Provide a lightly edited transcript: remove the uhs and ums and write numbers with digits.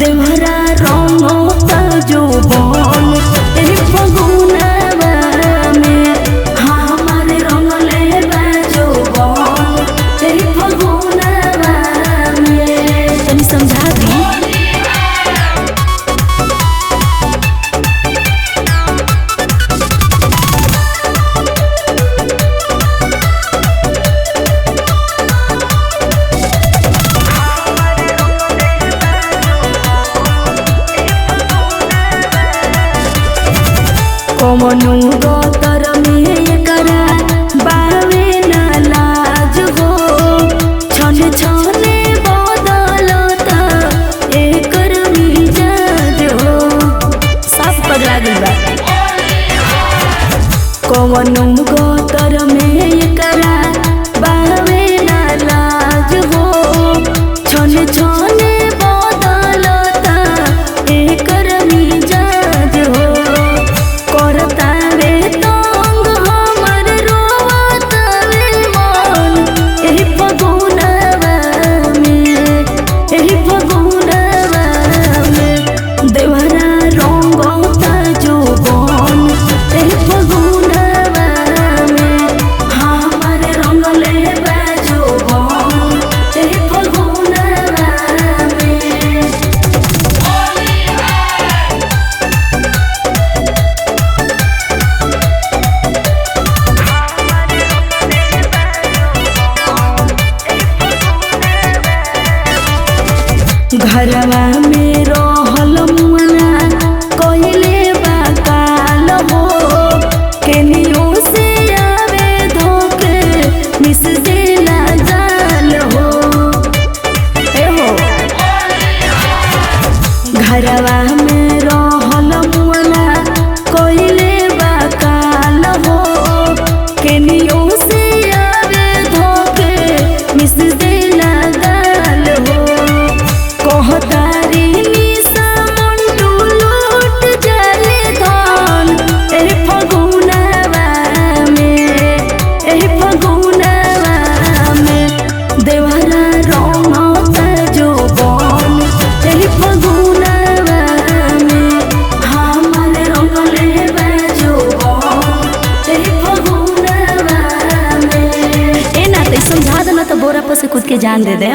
देवरा रंगता जोबन ए फगुनवा में हमार रंग लेबा जोबन ए फगुनवा में। तनी समझा दी कमनु गोतर में करा बावे ना लाज हो छन छने बदलता एकर मिजाज हो सब पगला गइल बा। कमनु गोतर में करा बावे ना लाज हो छन छने बदलता एकर मिजाज हो। करतावे तंग हमर रोवतावे मन एही फगुनवा में एही फगुनवा में देवरा रंगता जोबन एही फगुनवा में हमार रंग लेबा जोबन एही फगुनवा में। घरवा में रहल मुअना कइले बा काल हो केनियो से आवे धोके मिस देला जाल हो। ए हो घरवा में रहल मुअना कइले बा काल हो केनियो से आवे धोके मिस देला जाल हो। कहतारी निशा मंटू लूट जाले धन एही फगुनवा में एही फगुनवा में देवरा रंगता जोबन एही फगुनवा में हमार रंग लेबा जोबन एही फगुनवा में। ए ना ते समझा देना तो बोरा पर से खुद के जान दे दे।